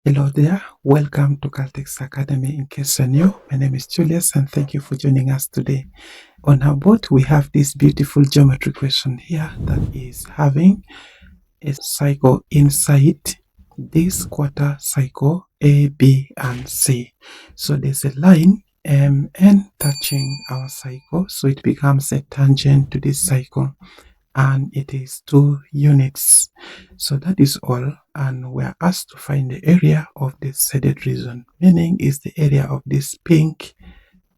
Hello there, welcome to Caltex Academy. In case you're new, my name is Julius and thank you for joining us today. On our board, we have this beautiful geometry question here that is having a cycle inside this quarter cycle A, B, and C. So there's a line MN touching our cycle, so it becomes a tangent to this cycle. And it is 2 units. So that is all, and we are asked to find the area of the shaded region, meaning is the area of this pink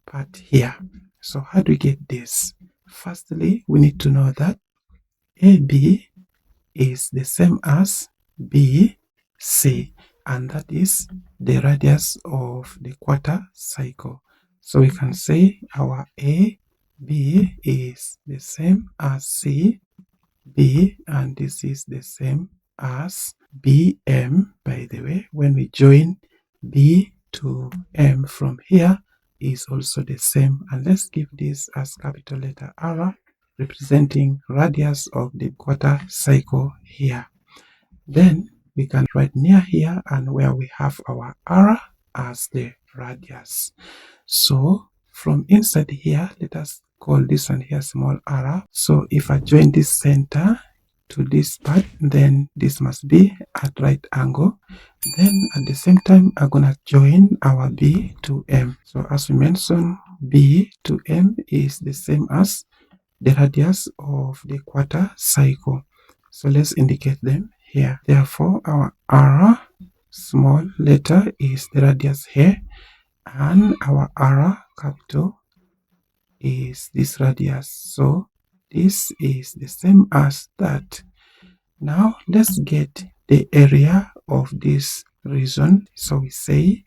part here. So how do we get this? Firstly, we need to know that AB is the same as BC, and that is the radius of the quarter cycle. So we can say our AB is the same as C, B, and this is the same as BM. By the way, when we join B to M from here is also the same, and let's give this as capital letter R, representing radius of the quarter cycle here. Then we can write near here and where we have our R as the radius. So from inside here, let us call this one here small r. So if I join this center to this part, then this must be at right angle. Then at the same time, I'm gonna join our B to M. So as we mentioned, B to M is the same as the radius of the quarter cycle. So let's indicate them here. Therefore, our R small letter is the radius here, and our R capital is this radius. So this is the same as that. Now let's get the area of this region. So we say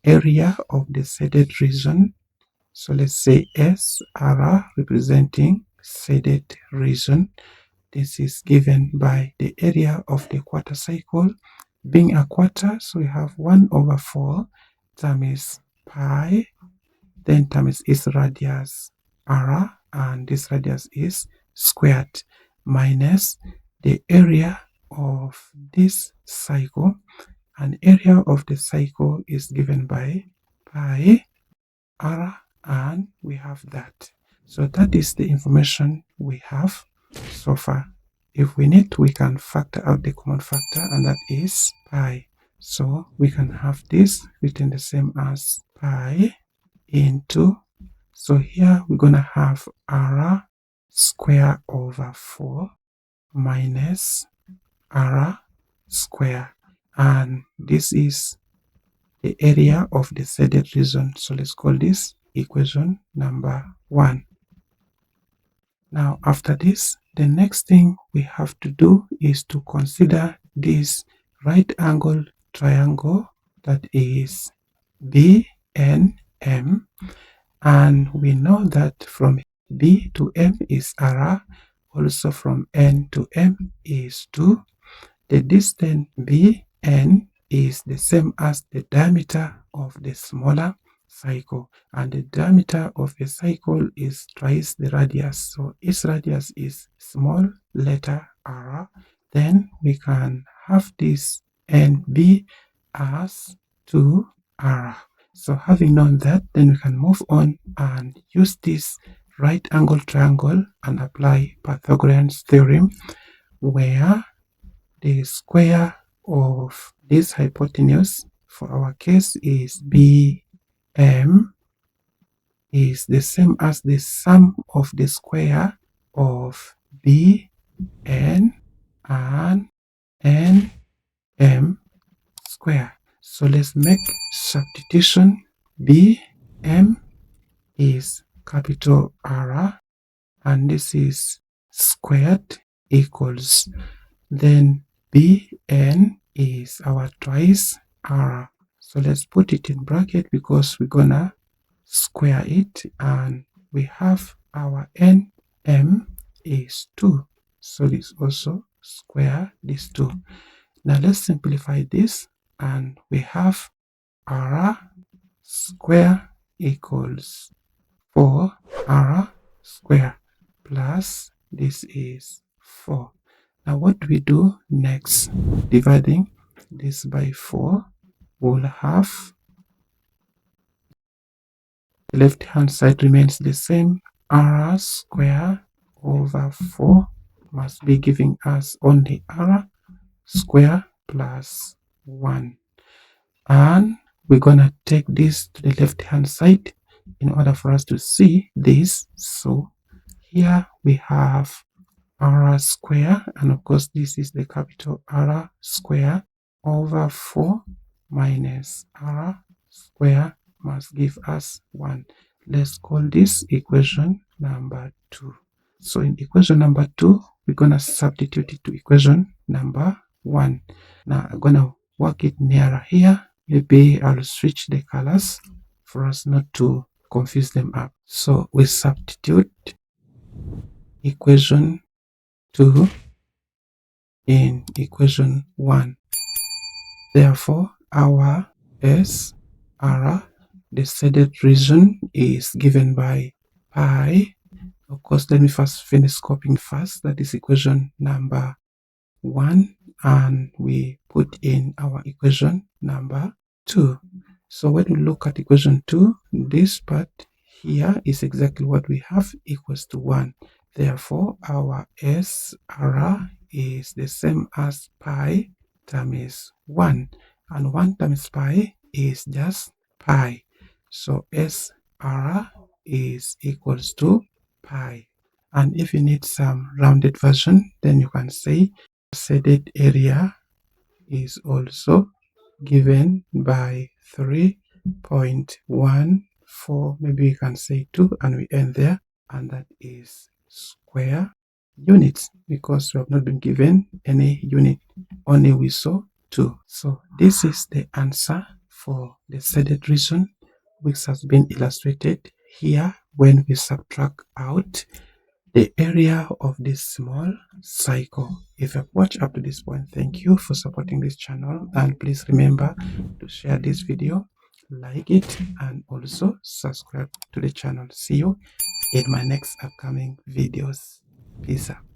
area of the shaded region. So let's say SR, representing shaded region. This is given by the area of the quarter cycle being a quarter. So we have 1/4 times pi, then times its radius r, and this radius is squared, minus the area of this cycle, and area of the cycle is given by pi r, and we have that. So that is the information we have so far. If we need, we can factor out the common factor, and that is pi. So we can have this written the same as pi into, so here we're gonna have r square over 4 minus r square, and this is the area of the shaded region. So let's call this equation number 1. Now after this, the next thing we have to do is to consider this right angle triangle that is BNM, and we know that from B to M is R, also from N to M is 2. The distance BN is the same as the diameter of the smaller cycle, and the diameter of a cycle is twice the radius. So its radius is small letter r. Then we can have this NB as 2r. So having known that, then we can move on and use this right angle triangle and apply Pythagorean's theorem, where the square of this hypotenuse for our case is BM is the same as the sum of the square of BN and NM square. So let's make substitution. BM is capital R, and this is squared equals, then BN is our twice R. So let's put it in bracket because we're gonna square it, and we have our NM is 2. So this also square this 2. Now let's simplify this, and we have R square equals 4r square plus this is 4. Now what do we do next? Dividing this by 4, we'll have the left hand side remains the same. R square over 4 must be giving us only R square plus 1. And we're gonna take this to the left hand side in order for us to see this. So here we have R square, and of course this is the capital R square over 4 minus R square must give us 1. Let's call this equation number 2. So in equation number 2, we're gonna substitute it to equation number 1. Now I'm gonna work it nearer here. Maybe I'll switch the colors for us not to confuse them up. So we substitute equation 2 in equation 1. Therefore, our S, R, the shaded region is given by pi. Of course, let me first finish copying first. That is equation number 1. And we put in our equation number 2. So when we look at equation 2, this part here is exactly what we have, equals to 1. Therefore, our SR is the same as pi times 1. And 1 times pi is just pi. So SR is equals to pi. And if you need some rounded version, then you can say shaded area is also given by 3.14, maybe you can say 2, and we end there, and that is square units, because we have not been given any unit, only we saw 2. So this is the answer for the shaded region, which has been illustrated here when we subtract out the area of this small cycle. If you've watched up to this point, thank you for supporting this channel, and please remember to share this video, like it, and also subscribe to the channel. See you in my next upcoming videos. Peace out.